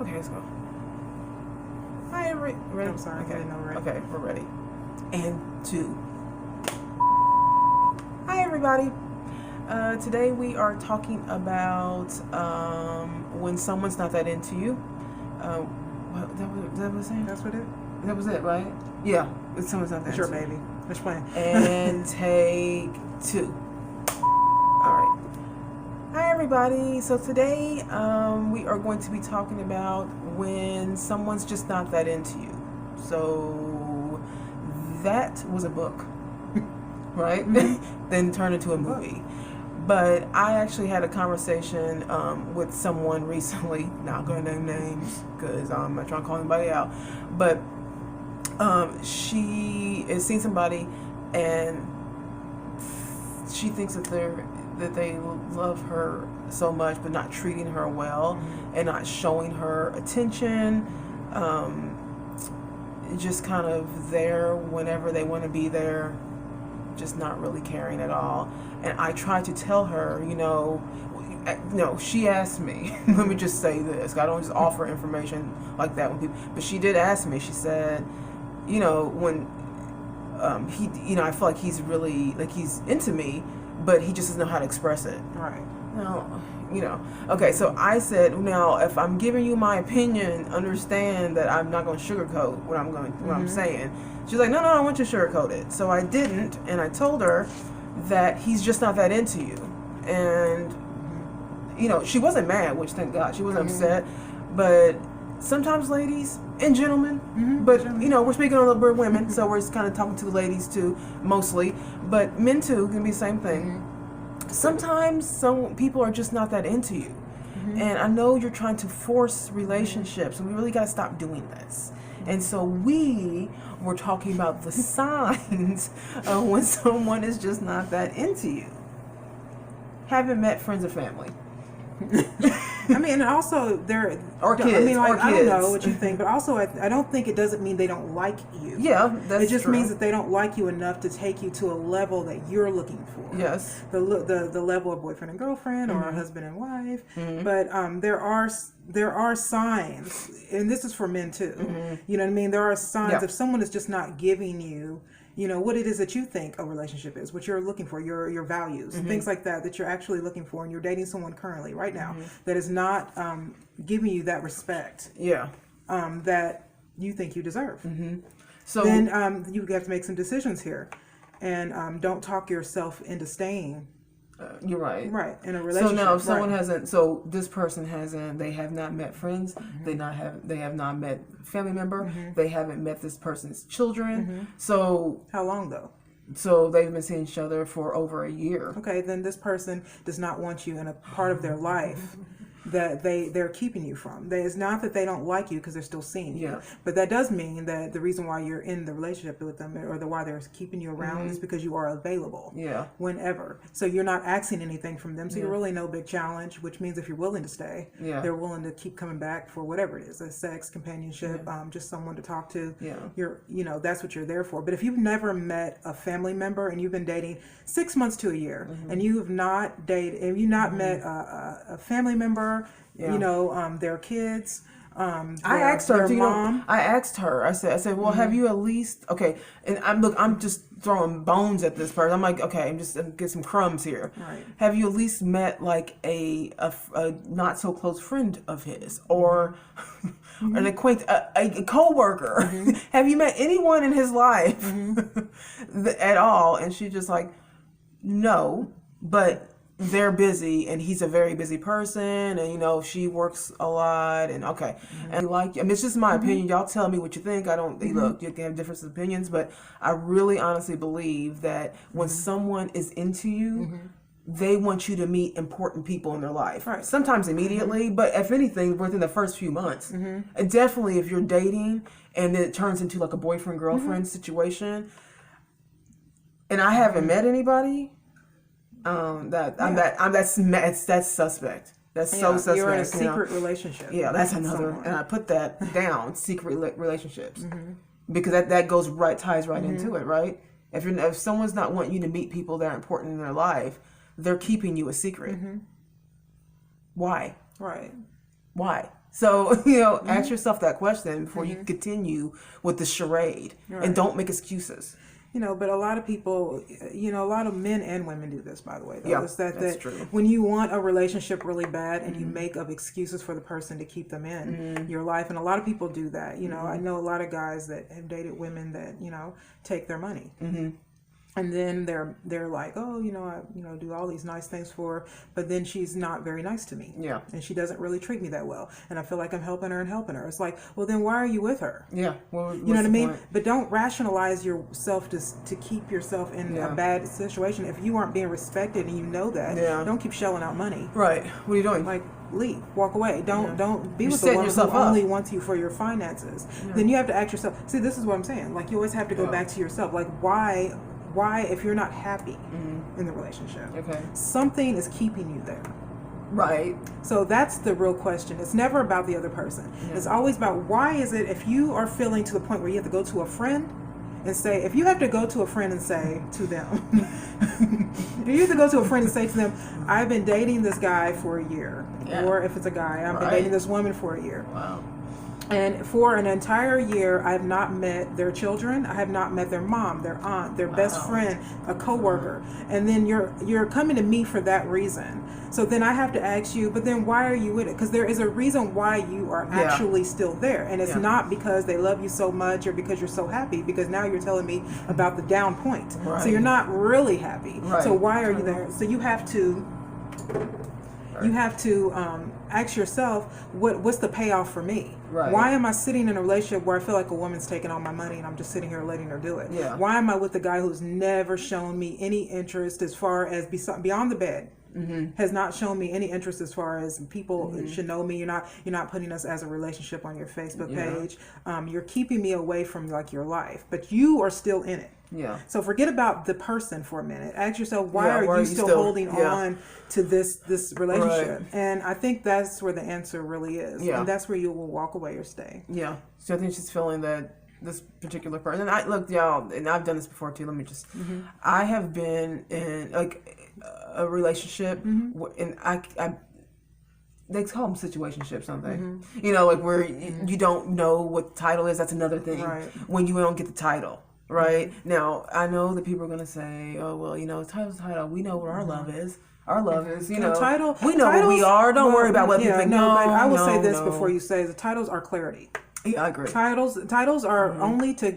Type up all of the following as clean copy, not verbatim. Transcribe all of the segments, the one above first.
Okay, let's go. Hi, ready? I'm sorry, Okay. I didn't know ready. Okay, we're ready. And 2. Hi, everybody. Today we are talking about when someone's not that into you. That was it? That's what it. That was it, right? Yeah, when someone's not that Sure, into you. baby. Let's play. And take 2. All right. Hi, everybody. So today we are going to be talking about when someone's just not that into you. So that was a book, right? Mm-hmm. Then turned into a movie. But I actually had a conversation with someone recently. Not going to name names because I'm not trying to call anybody out. But she has seen somebody and she thinks that they love her so much, but not treating her well, and not showing her attention. Just kind of there whenever they want to be there, just not really caring at all. And I tried to tell her, she asked me. Let me just say this. I don't just offer information like that when people. But she did ask me. She said, when I feel like he's really he's into me, but he just doesn't know how to express it. Right. Now, Okay, so I said, now, if I'm giving you my opinion, understand that I'm not going to sugarcoat what I'm saying. She's like, no, I want you to sugarcoat it. So I didn't, and I told her that he's just not that into you. And, she wasn't mad, which thank God. She wasn't upset. But sometimes ladies and gentlemen, but, we're speaking on we're women, so we're just kind of talking to the ladies too, mostly. But men too can be the same thing. Sometimes some people are just not that into you. And I know you're trying to force relationships, and we really got to stop doing this. And so we were talking about the signs of when someone is just not that into you. Haven't met friends or family. I mean, and also there or kids. I mean, or I kids. don't know what you think, but also I don't think it doesn't mean they don't like you. Yeah, that's It just true. means that they don't like you enough to take you to a level that you're looking for. Yes. The level of boyfriend and girlfriend or husband and wife. But there are signs, and this is for men too. You know what I mean? There are signs if someone is just not giving you what it is that you think a relationship is, what you're looking for, your values, things like that you're actually looking for, and you're dating someone currently right now that is not giving you that respect that you think you deserve. So then you have to make some decisions here, and don't talk yourself into staying. You're right. Right, in a relationship. So now, if someone this person they have not met friends, they have not met family member, they haven't met this person's children. So how long though? So they've been seeing each other for over a year. Okay, then this person does not want you in a part of their life that they're keeping you from. It's not that they don't like you because they're still seeing you, but that does mean that the reason why you're in the relationship with them or why they're keeping you around is because you are available whenever. So you're not asking anything from them, so you're really no big challenge, which means if you're willing to stay, they're willing to keep coming back for whatever it is, a sex, companionship, just someone to talk to. You're that's what you're there for. But if you've never met a family member and you've been dating 6 months to a year and you have not dated and you've not met a family member, their kids. I asked her. I asked her. I said, well, have you at least And I'm just throwing bones at this person. I'm like, okay, I'm just gonna get some crumbs here. Right. Have you at least met like a not so close friend of his or an acquaintance, a coworker? Have you met anyone in his life at all? And she's just like, no, but they're busy and he's a very busy person and she works a lot and and it's just my opinion. Y'all tell me what you think. I don't look, you can have different opinions, but I really honestly believe that when someone is into you, they want you to meet important people in their life. Right. Sometimes immediately, but if anything, within the first few months. And definitely if you're dating and it turns into like a boyfriend girlfriend situation, and I haven't met anybody. That's suspect. That's so suspect. You're in a secret relationship. Yeah, that's another, and I put that down. Secret relationships, because that ties right into it, right? If someone's not wanting you to meet people that are important in their life, they're keeping you a secret. Why? Right. Why? So, ask yourself that question before you continue with the charade, and don't make excuses. But a lot of people, a lot of men and women do this, by the way. Though. Yeah, It's that's true. When you want a relationship really bad and you make up excuses for the person to keep them in your life, and a lot of people do that. I know a lot of guys that have dated women that, take their money. And then they're like, oh, I do all these nice things for her, but then she's not very nice to me. Yeah. And she doesn't really treat me that well. And I feel like I'm helping her. It's like, well, then why are you with her? Yeah. Well, you know what I mean? But don't rationalize yourself to keep yourself in a bad situation. If you aren't being respected and you know that, don't keep shelling out money. Right. What are you doing? Like, leave, walk away. Don't be with setting the woman who yourself up. only wants you for your finances. Then you have to ask yourself, see, this is what I'm saying. Like, you always have to go back to yourself. Like, why, if you're not happy in the relationship, something is keeping you there. Right. So that's the real question. It's never about the other person. It's always about, why is it, if you are feeling to the point where you have to go to a friend and say, if you have to go to a friend and say to them, if you have to go to a friend and say to them, I've been dating this guy for a year. Or if it's a guy, I've been dating this woman for a year. Wow. And for an entire year, I have not met their children. I have not met their mom, their aunt, their best friend, a coworker. And then you're coming to me for that reason. So then I have to ask you, but then why are you with it? Because there is a reason why you are actually still there. And it's not because they love you so much or because you're so happy, because now you're telling me about the down point. Right. So you're not really happy. Right. So why are you there? So you have to ask yourself, what's the payoff for me? Right. Why am I sitting in a relationship where I feel like a woman's taking all my money and I'm just sitting here letting her do it? Yeah. Why am I with a guy who's never shown me any interest as far as beyond the bed? Has not shown me any interest as far as people should know me. You're not putting us as a relationship on your Facebook page. You're keeping me away from like your life, but you are still in it. Yeah. So forget about the person for a minute. Ask yourself, why are you still holding on to this relationship? Right. And I think that's where the answer really is. Yeah. And that's where you will walk away or stay. Yeah. So I think she's feeling that this particular person, and look, y'all, and I've done this before too. Let me just, I have been in like a relationship, and I they call them situationships, don't they? Like where you don't know what the title is. That's another thing. Right. When you don't get the title. Right. Now, I know that people are going to say, oh, well, title's title. We know what our love is. Our love is, title. We know what we are. Don't worry about what people think. No, but I will say this before you say, the titles are clarity. Yeah, I agree. Titles are only to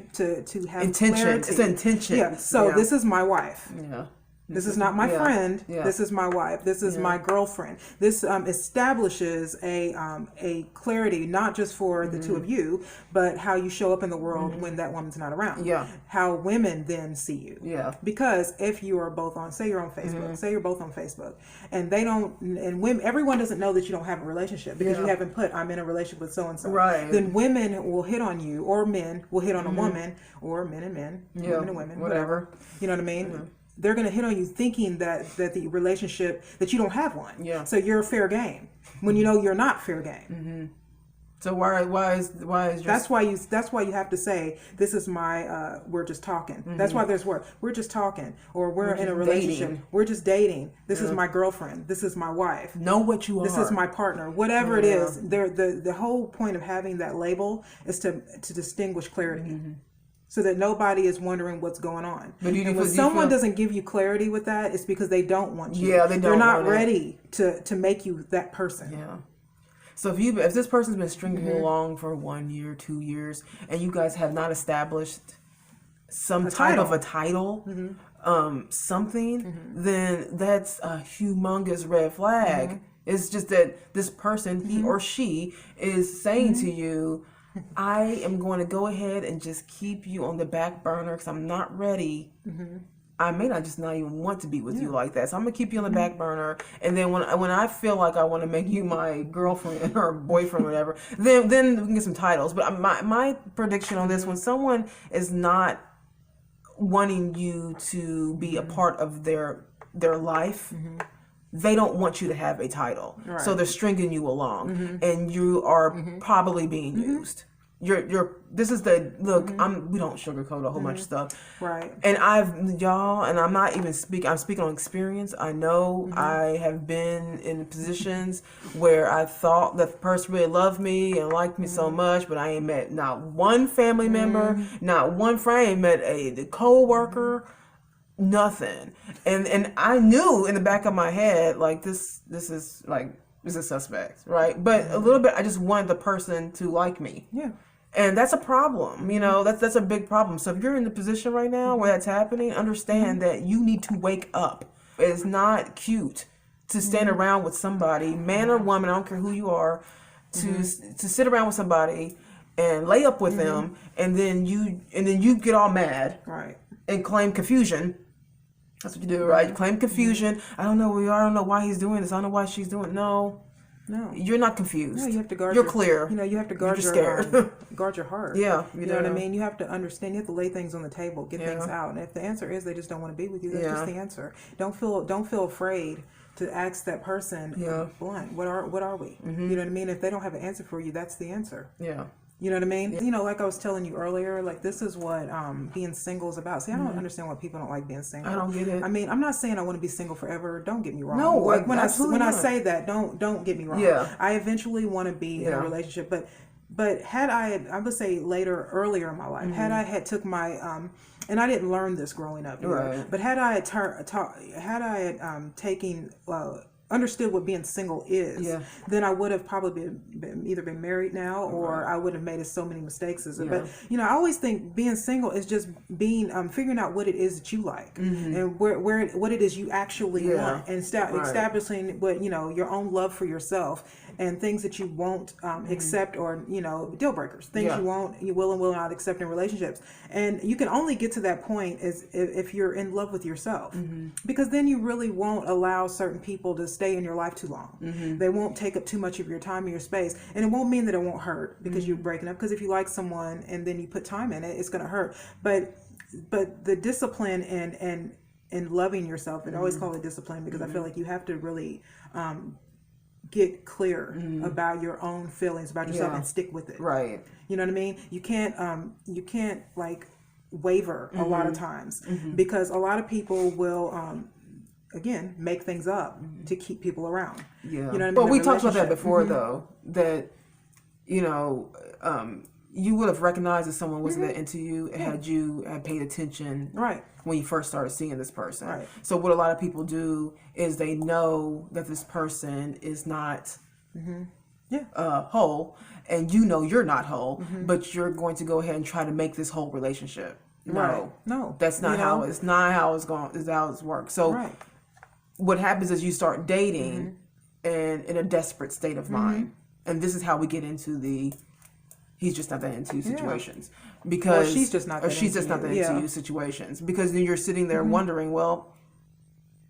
have intention. Clarity. It's intention. Yeah. So this is my wife. Yeah. This is not my friend. Yeah. This is my wife. This is my girlfriend. This establishes a clarity, not just for the two of you, but how you show up in the world when that woman's not around. Yeah. How women then see you. Yeah. Because if you are both on, say you're on Facebook, say you're both on Facebook, and they don't, and women, everyone doesn't know that you don't have a relationship because you haven't put, I'm in a relationship with so and so. Right. Then women will hit on you, or men will hit on a woman, or men and men, women and women, whatever. You know what I mean? They're going to hit on you thinking that the relationship, that you don't have one. Yeah. So you're fair game when you know you're not fair game. So why is your... That's why you have to say, this is my we're just talking. That's why there's we're just talking, or we're in a relationship. Dating. We're just dating. This is my girlfriend. This is my wife. Know what you are. This is my partner. Whatever it is, the whole point of having that label is to distinguish clarity. So that nobody is wondering what's going on. But when someone doesn't give you clarity with that, it's because they don't want you. Yeah, they don't. They're not ready to make you that person. Yeah. So if this person's been stringing you along for 1 year, 2 years, and you guys have not established some type of a title, something, then that's a humongous red flag. It's just that this person, he or she, is saying to you, I am going to go ahead and just keep you on the back burner because I'm not ready. I may not even want to be with you like that. So I'm going to keep you on the back burner. And then when I feel like I want to make you my girlfriend or boyfriend or whatever, then we can get some titles. But my prediction on this, when someone is not wanting you to be a part of their life, they don't want you to have a title. Right. So they're stringing you along, and you are probably being used. this is the look. We don't sugarcoat a whole bunch of stuff, right? And I'm not even speaking. I'm speaking on experience. I know I have been in positions where I thought that the person really loved me and liked me so much, but I ain't met not one family member, not one friend. I ain't met the co-worker, nothing. And I knew in the back of my head, like this is suspect, right? But a little bit, I just wanted the person to like me. Yeah. And that's a problem, that's a big problem. So if you're in the position right now where that's happening, understand that you need to wake up. It's not cute to stand around with somebody, man or woman, I don't care who you are, to sit around with somebody and lay up with them, and then you get all mad, right, and claim confusion. That's what you do, right? You claim confusion. I don't know why he's doing this. I don't know why she's doing it. No, you're not confused. No, you have to guard. You're clear. You have to guard your scared. Guard your heart. Yeah, you know what I mean. You have to understand. You have to lay things on the table, get things out. And if the answer is they just don't want to be with you, that's just the answer. Don't feel afraid to ask that person. Blunt. What are we? You know what I mean. If they don't have an answer for you, that's the answer. Yeah. You know what I mean? Yeah. Like I was telling you earlier, like this is what being single is about. See, I don't understand why people don't like being single. I don't get it. I mean, I'm not saying I want to be single forever. Don't get me wrong. No, like when I say that, don't get me wrong. Yeah. I eventually want to be in a relationship, but had I would say earlier in my life, had I had took my and I didn't learn this growing up, right. But had I taken understood what being single is, then I would have probably either been married now, or I would have made so many mistakes as it. But I always think being single is just being figuring out what it is that you like, and what it is you actually want, and establishing what your own love for yourself, and things that you won't accept, or deal breakers, things you will and will not accept in relationships. And you can only get to that point is if you're in love with yourself, because then you really won't allow certain people to stay in your life too long. They won't take up too much of your time and your space, and it won't mean that it won't hurt because you're breaking up. Because if you like someone and then you put time in it, it's going to hurt. But the discipline and loving yourself, and I always call it discipline because I feel like you have to really get clear about your own feelings about yourself and stick with it. Right. You know what I mean? You can't like waver a lot of times, because a lot of people will again make things up to keep people around. Yeah. You know what I mean? But we talked about that before though, that you would have recognized that someone wasn't that into you had you had paid attention when you first started seeing this person. Right. So what a lot of people do is they know that this person is not whole, and you're not whole, but you're going to go ahead and try to make this whole relationship. No, that's not how it's not how it's going. Is how it's works. So what happens is you start dating and in a desperate state of mind, and this is how we get into the he's just not that into you situations, because she's just not that into you situations, because then you're sitting there wondering, well,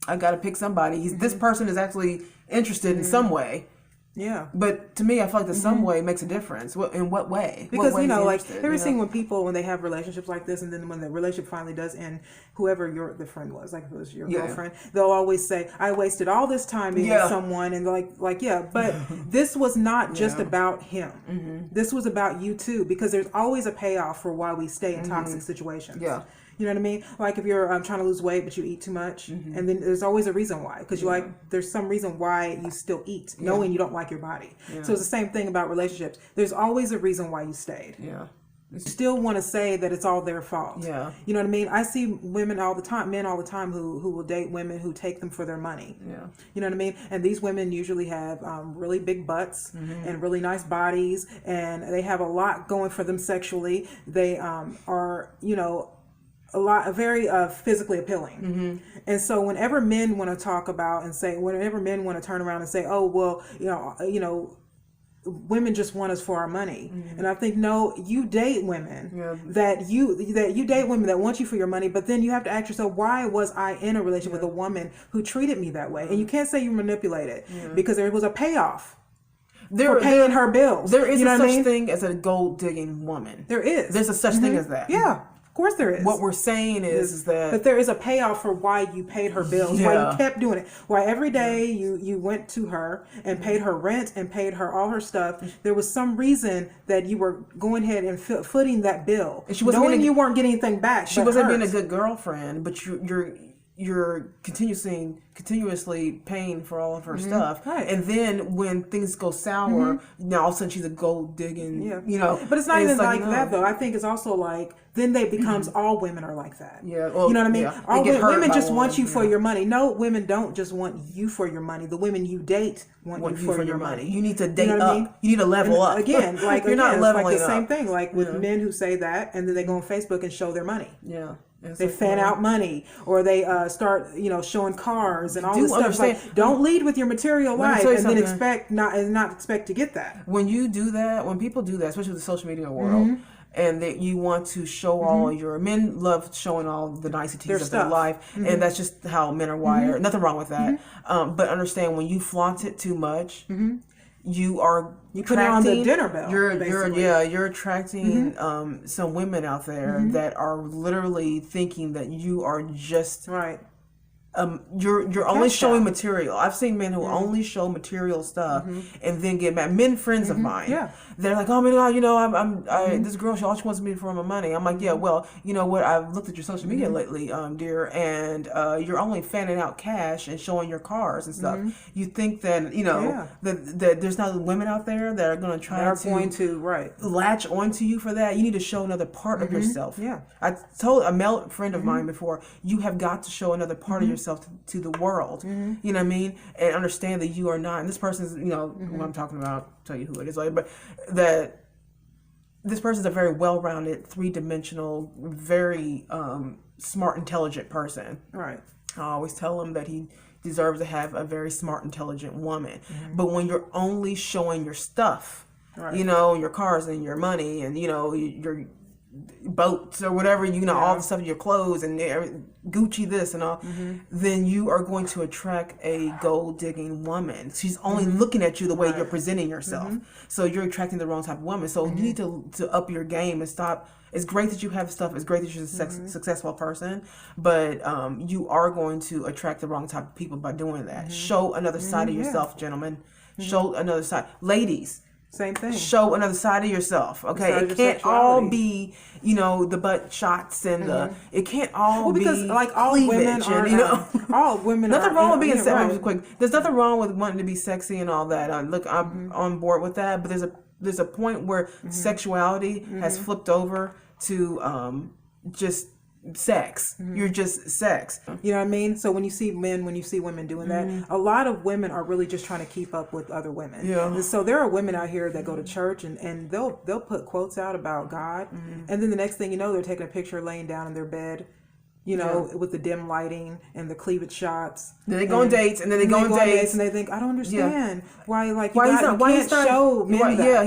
I got to pick somebody. This person is actually interested in some way. Yeah. But to me, I feel like the some way makes a difference. In what way? Because, like, every single when they have relationships like this, and then when the relationship finally does end, whoever the friend was, like if it was your girlfriend, they'll always say, I wasted all this time being with someone, and but this was not just about him. This was about you too, because there's always a payoff for why we stay in toxic situations. Yeah. You know what I mean? Like if you're trying to lose weight, but you eat too much, and then there's always a reason why. Because there's some reason why you still eat, knowing you don't like your body. Yeah. So it's the same thing about relationships. There's always a reason why you stayed. Yeah. You still want to say that it's all their fault. Yeah. You know what I mean? I see men all the time who will date women who take them for their money. Yeah. You know what I mean? And these women usually have really big butts and really nice bodies, and they have a lot going for them sexually. They are, very physically appealing. And so whenever men want to talk about and say, whenever men want to turn around and say, oh, well, women just want us for our money. And I think, no, you date women that you date women that want you for your money, but then you have to ask yourself, why was I in a relationship with a woman who treated me that way? And you can't say you manipulated because there was a payoff. For paying her bills. There is a such thing as a gold digging woman. There is. There's a such thing as that. Yeah. Of course there is. What we're saying is that... But there is a payoff for why you paid her bills, why you kept doing it, why every day you went to her and paid her rent and paid her all her stuff. There was some reason that you were going ahead and footing that bill, and she wasn't knowing you weren't getting anything back. She wasn't being a good girlfriend, but you're continuously paying for all of her stuff, right? And then when things go sour, now all of a sudden she's a gold digging, But it's not even like that though. I think it's also like then they becomes all women are like that. Yeah, well, you know what I mean. All women just want you for your money. No, women don't just want you for your money. The women you date want you for your money. You need to date up. I mean? You need to level up. Again, like you're not leveling like the up. same thing. Like with men who say that, and then they go on Facebook and show their money. Yeah. They fan out money, or they start, showing cars and all this stuff. Like, don't lead with your material life and then expect to get that. When you do that, when people do that, especially with the social media world, and that you want to show all your men love showing all the niceties of their life, and that's just how men are wired. Nothing wrong with that. But understand when you flaunt it too much. You put it on the dinner bell. You're attracting some women out there that are literally thinking that you are just right. You're only showing material. I've seen men who only show material stuff and then get mad. Men friends of mine. Yeah. They're like, oh my God, this girl, all she wants me for my money. I'm like, yeah, well, you know what? I've looked at your social media lately, dear, and you're only fanning out cash and showing your cars and stuff. You think that that there's not women out there that are going to try to latch onto you for that. You need to show another part of yourself. Yeah. I told a male friend of mine before, you have got to show another part of yourself to the world, you know what I mean, and understand that you are not, and this person's, who I'm talking about, I'll tell you who it is later, but that this person's a very well-rounded, three-dimensional, very smart, intelligent person. Right. I always tell him that he deserves to have a very smart, intelligent woman. But when you're only showing your stuff, your cars and your money and, your boats or whatever, all the stuff, your clothes and Gucci this and all, then you are going to attract a gold digging woman. She's only looking at you the way you're presenting yourself. So you're attracting the wrong type of woman. So you need to up your game and stop. It's great that you have stuff. It's great that you're a successful person, but you are going to attract the wrong type of people by doing that. Show another side of yourself, gentlemen. Show another side. Ladies, same thing. Show another side of yourself. Okay, it can't all be, the butt shots and the. It can't all because be like all women are, all women. Nothing wrong with being sexy. Right. Quick, there's nothing wrong with wanting to be sexy and all that. Look, I'm on board with that. But there's a point where sexuality has flipped over to just sex. You're just sex. You know what I mean? So when you see women doing that, a lot of women are really just trying to keep up with other women. Yeah. And so there are women out here that go to church and they'll put quotes out about God, and then the next thing you know, they're taking a picture laying down in their bed, with the dim lighting and the cleavage shots. Then they go on dates, and then they go on dates, and they think, I don't understand why he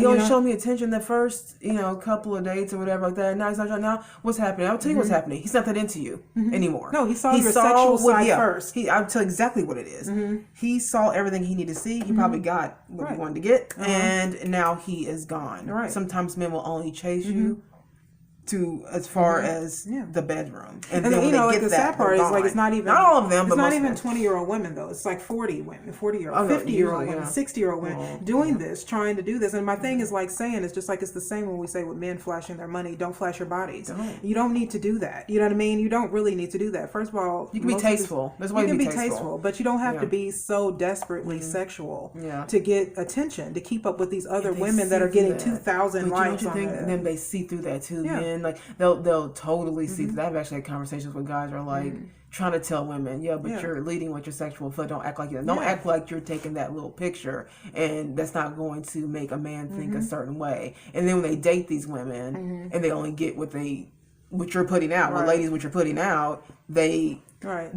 only showed me attention the first couple of dates or whatever like that. Now he's not. Now what's happening? I'll tell you what's happening. He's not that into you anymore. No, he saw your sexual side first. I'll tell you exactly what it is. He saw everything he needed to see. He probably got what he wanted to get, and now he is gone. Right. Sometimes men will only chase you to as far as the bedroom, and then when they get the sad part is like it's not even all of them, it's not even 20-year-old women though. It's like 40 women, 40-year-old, 50-year-old women, 60-year-old women doing this, trying to do this. And my thing is like saying it's just like it's the same when we say with men flashing their money, don't flash your bodies. You don't need to do that. You know what I mean? You don't really need to do that. First of all, you can be tasteful. You can be tasteful, but you don't have to be so desperately sexual to get attention, to keep up with these other women that are getting 2,000 likes on it. And then they see through that too, men. Like they'll totally see that. I've actually had conversations with guys who are like trying to tell women, but you're leading with your sexual foot. Don't act like you. Don't act like you're taking that little picture, and that's not going to make a man think a certain way. And then when they date these women, and they only get what you're putting out, ladies, what you're putting out, they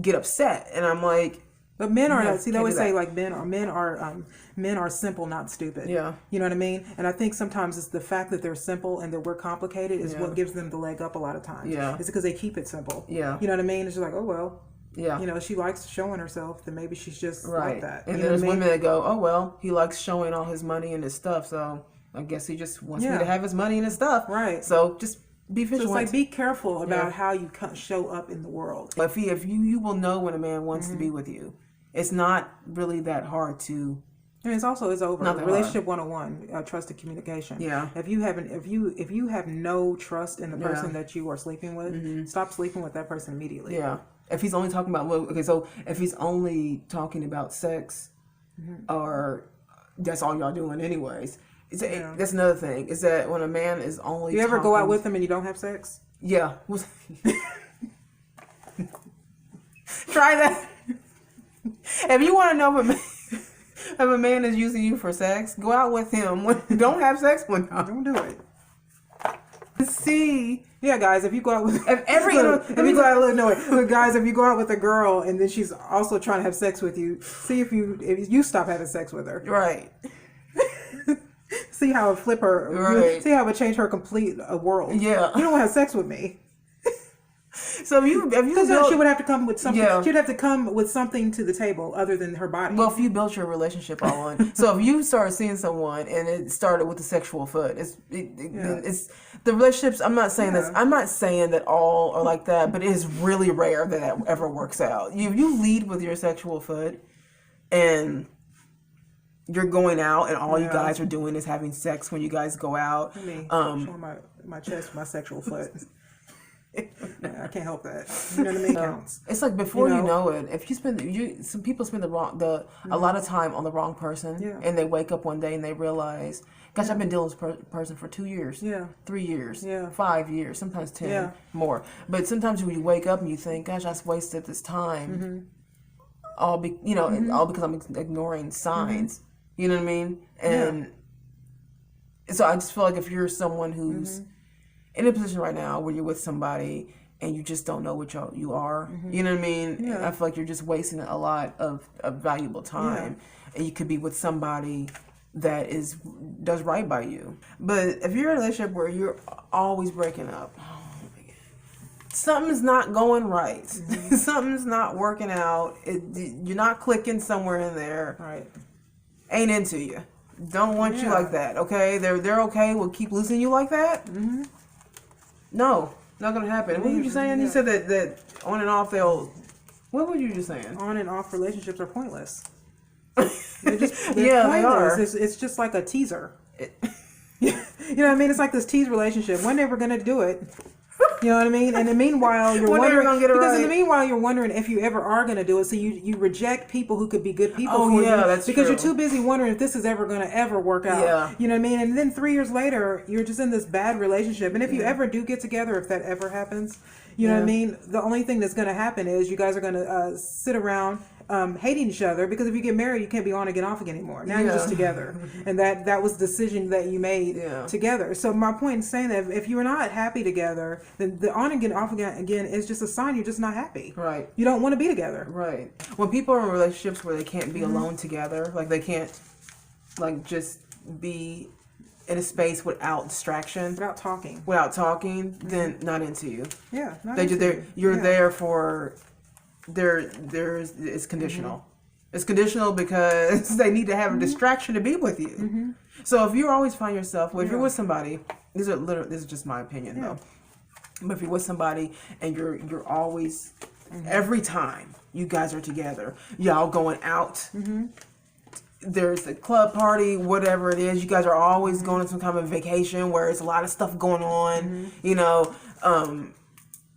get upset, and I'm like. But men are they always say like men are simple, not stupid. Yeah. You know what I mean? And I think sometimes it's the fact that they're simple and that we're complicated is what gives them the leg up a lot of times. Yeah. It's because they keep it simple. Yeah. You know what I mean? It's just like, oh well. Yeah. She likes showing herself, then maybe she's just like that. And there's women that go, oh well, he likes showing all his money and his stuff, so I guess he just wants me to have his money and his stuff. Right. So just Be vigilant. So it's like, be careful about how you show up in the world. If you will know when a man wants to be with you. It's not really that hard to. And it's over. Relationship 101, trust and communication. Yeah. If you have no trust in the person that you are sleeping with, stop sleeping with that person immediately. Yeah. If he's only talking about so if he's only talking about sex, or that's all y'all doing anyways. That's another thing. Is that when a man is only. You ever go out with him and you don't have sex? Yeah. Try that. If you want to know if a man is using you for sex, go out with him. Don't have sex with him. Don't do it. See. Yeah, guys, if you go out with guys, if you go out with a girl and then she's also trying to have sex with you, see if you stop having sex with her. Right. See how it flip her. Right. See how it would change her complete world. Yeah. You don't want to have sex with me. So if you she would have to come with something. Yeah. She'd have to come with something to the table other than her body. Well, if you built your relationship all on, so if you start seeing someone and it started with the sexual foot, it's the relationships. I'm not saying this. I'm not saying that all are like that, but it is really rare that ever works out. You lead with your sexual foot, and you're going out, and all you guys are doing is having sex when you guys go out. Showing my chest with my sexual foot. I can't help that. You know what I mean? Counts. It's like before you know it. If you some people spend a lot of time on the wrong person, and they wake up one day and they realize, gosh, I've been dealing with this person for 2 years, 3 years, 5 years, sometimes 10 more. But sometimes when you wake up and you think, gosh, I wasted this time, all because I'm ignoring signs. You know what I mean? And so I just feel like if you're someone who's in a position right now where you're with somebody and you just don't know what you are, you know what I mean? Yeah. I feel like you're just wasting a lot of valuable time, and you could be with somebody that does right by you. But if you're in a relationship where you're always breaking up, something's not going right. Something's not working out. You're not clicking somewhere in there. Right. Ain't into you. Don't want you like that. Okay, they're okay with keep losing you like that. No, not gonna happen. What were you saying? You said that on and off What were you just saying? On and off relationships are pointless. They're pointless. They are. It's just like a teaser. You know what I mean? It's like this tease relationship. One day we're gonna do it. You know what I mean? And in the meanwhile, you're wondering in the meanwhile you're wondering if you ever are going to do it. So you reject people who could be good people for you that's because true. you're too busy wondering if this is ever going to ever work out. Yeah. You know what I mean? And then 3 years later, you're just in this bad relationship. And if you ever do get together, if that ever happens, you know what I mean? The only thing that's going to happen is you guys are going to sit around hating each other, because if you get married, you can't be on again, off again anymore. Now you're just together, and that was the decision that you made together. So my point in saying that if you're not happy together, then the on again, off again is just a sign you're just not happy. Right. You don't want to be together. Right. When people are in relationships where they can't be alone together, like they can't, like just be in a space without distraction, without talking, then not into you. Yeah. You're there for. It's conditional. It's conditional because they need to have a distraction to be with you. So if you always find yourself, if you're with somebody, this is just my opinion though. But if you're with somebody and you're always every time you guys are together, y'all going out. There's a club party, whatever it is. You guys are always going on some kind of vacation where it's a lot of stuff going on. You know.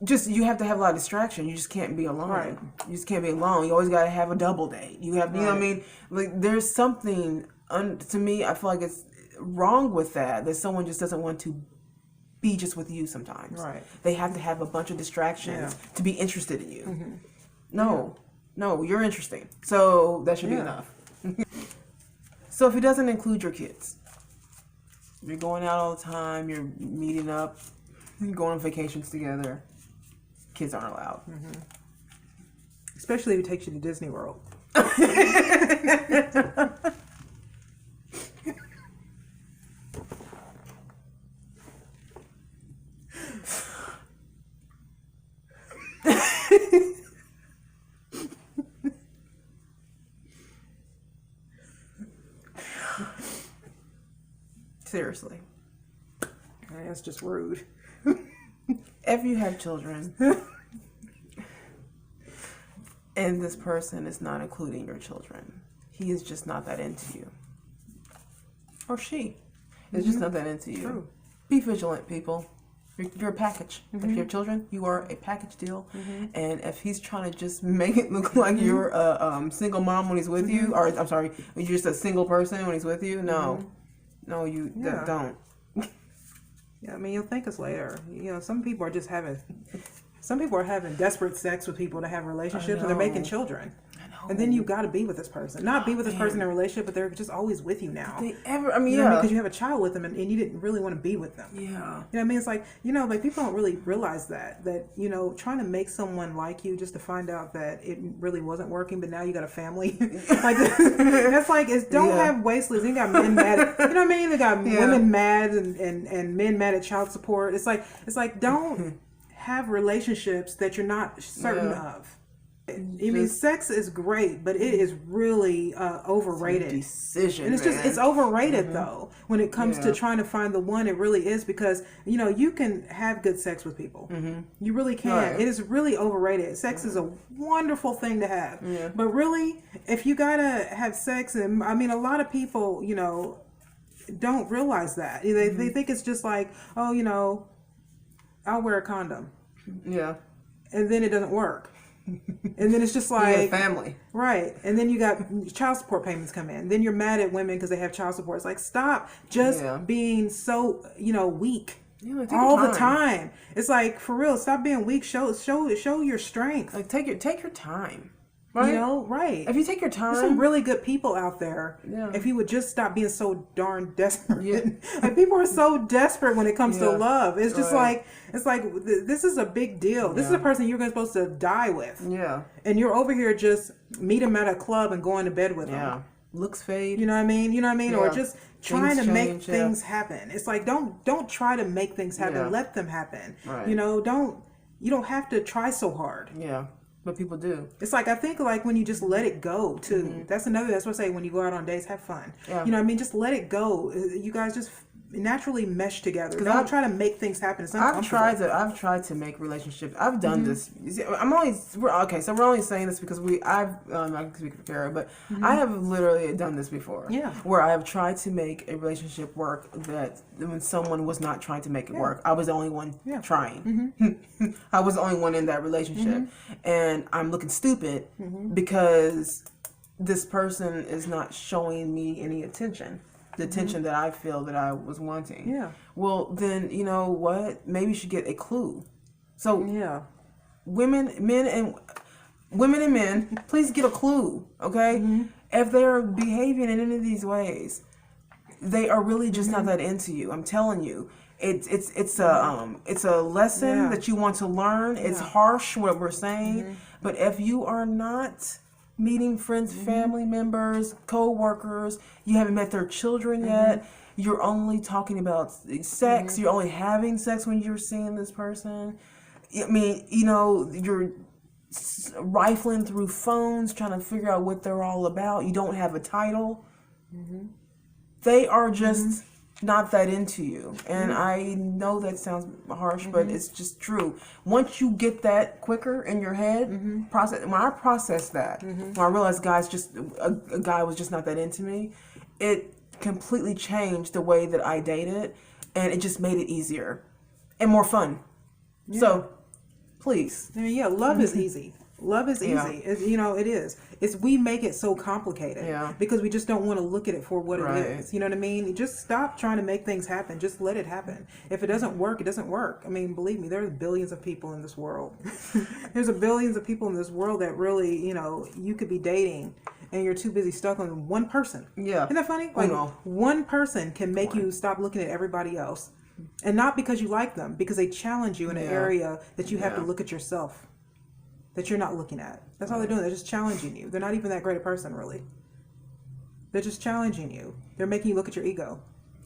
You have to have a lot of distraction. You just can't be alone. Right. You just can't be alone. You always got to have a double date. You know what I mean? Like there's something, to me, I feel like it's wrong with that someone just doesn't want to be just with you sometimes. Right. They have to have a bunch of distractions to be interested in you. No, you're interesting. So that should be enough. So if it doesn't include your kids, you're going out all the time, you're meeting up, you're going on vacations together, kids aren't allowed. Especially if it takes you to Disney World. Seriously. That's just rude. If you have children and this person is not including your children, he is just not that into you. Or she is just not that into you. True. Be vigilant, people. You're a package. If you have children, you are a package deal. And if he's trying to just make it look like you're a single mom when he's with you, or I'm sorry, you're just a single person when he's with you, no, you don't. Yeah, I mean, you'll thank us later. You know, some people are having desperate sex with people to have relationships, and they're making children. And then you got to be with this person. Not be with this person in a relationship, but they're just always with you now. They ever, I mean, you know what I mean? Because you have a child with them, and you didn't really want to be with them. Yeah. You know what I mean? It's like, like people don't really realize that, trying to make someone like you just to find out that it really wasn't working, but now you got a family. Like, that's like, don't have wasteless. They got men mad at, you know what I mean? They got women mad and men mad at child support. It's like, don't have relationships that you're not certain of. I mean, sex is great, but it is really overrated. It's a decision, and it's overrated though when it comes to trying to find the one. It really is, because you can have good sex with people. You really can. Right. It is really overrated. Sex is a wonderful thing to have, but really, if you gotta have sex, and I mean, a lot of people, don't realize that. They think it's just like, oh, I'll wear a condom. Yeah, and then it doesn't work. And then it's just like family, right? And then you got child support payments come in. Then you're mad at women because they have child support. It's like, stop just being so weak all the time. It's like, for real, stop being weak. Show your strength. Like take your time. Right? Right. If you take your time, there's some really good people out there. Yeah. If you would just stop being so darn desperate. Yeah. Like, people are so desperate when it comes to love. It's just like, this is a big deal. This is a person you're supposed to die with. Yeah. And you're over here just meet him at a club and going to bed with him. Yeah. Looks fade. You know what I mean? Yeah. Or just trying to make things happen. It's like, don't try to make things happen. Yeah. Let them happen. Right. You don't have to try so hard. Yeah. But people do. It's like, I think, like, when you just let it go too. That's what I say, when you go out on dates, have fun. Yeah. You know what I mean? Just let it go. You guys just naturally mesh together. Don't try to make things happen. It's I've tried to make relationships. I've done this. We're only saying this because I can speak for Kara, but I have literally done this before. Yeah. Where I have tried to make a relationship work that when someone was not trying to make it work, I was the only one trying. I was the only one in that relationship, and I'm looking stupid because this person is not showing me any attention. The attention that I feel that I was wanting. Yeah. Well, then, you know what? Maybe you should get a clue. So, women and men, please get a clue, okay? If they're behaving in any of these ways, they are really just not that into you. I'm telling you. It's a lesson that you want to learn. It's harsh what we're saying, but if you are not meeting friends, family members, co-workers, you haven't met their children yet, you're only talking about sex, you're only having sex when you're seeing this person. I mean, you're rifling through phones trying to figure out what they're all about. You don't have a title. They are just not that into you. And I know that sounds harsh, but it's just true. Once you get that quicker in your head, when I processed that, when I realized a guy was just not that into me, it completely changed the way that I dated, and it just made it easier and more fun. Yeah. So, please. I mean, love is easy. Love is easy. Yeah. It is. We make it so complicated because we just don't want to look at it for what it is. You know what I mean? Just stop trying to make things happen. Just let it happen. If it doesn't work, it doesn't work. I mean, believe me, there's billions of people in this world. There's billions of people in this world that really, you could be dating and you're too busy stuck on one person. Yeah. Isn't that funny? Like, one person can make you stop looking at everybody else. And not because you like them, because they challenge you in an area that you have to look at yourself. That you're not looking at. That's all they're doing. They're just challenging you. They're not even that great a person, really. They're just challenging you. They're making you look at your ego.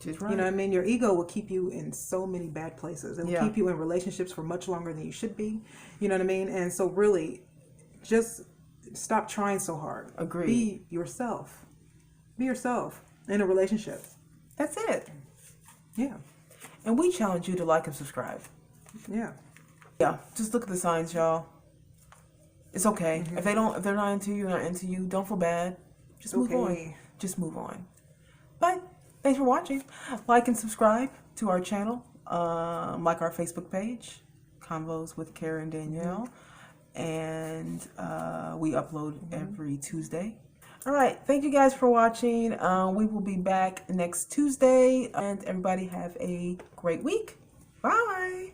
She's right. You know what I mean? Your ego will keep you in so many bad places. It will keep you in relationships for much longer than you should be. You know what I mean? And so really, just stop trying so hard. Agreed. Be yourself. Be yourself in a relationship. That's it. Yeah. And we challenge you to like and subscribe. Yeah. Yeah. Just look at the signs, y'all. It's okay. If they're not into you, not into you, don't feel bad. Just move on. Just move on. But thanks for watching. Like and subscribe to our channel. Like our Facebook page, Convos with Kara and Danielle. And we upload every Tuesday. All right. Thank you guys for watching. We will be back next Tuesday. And everybody have a great week. Bye.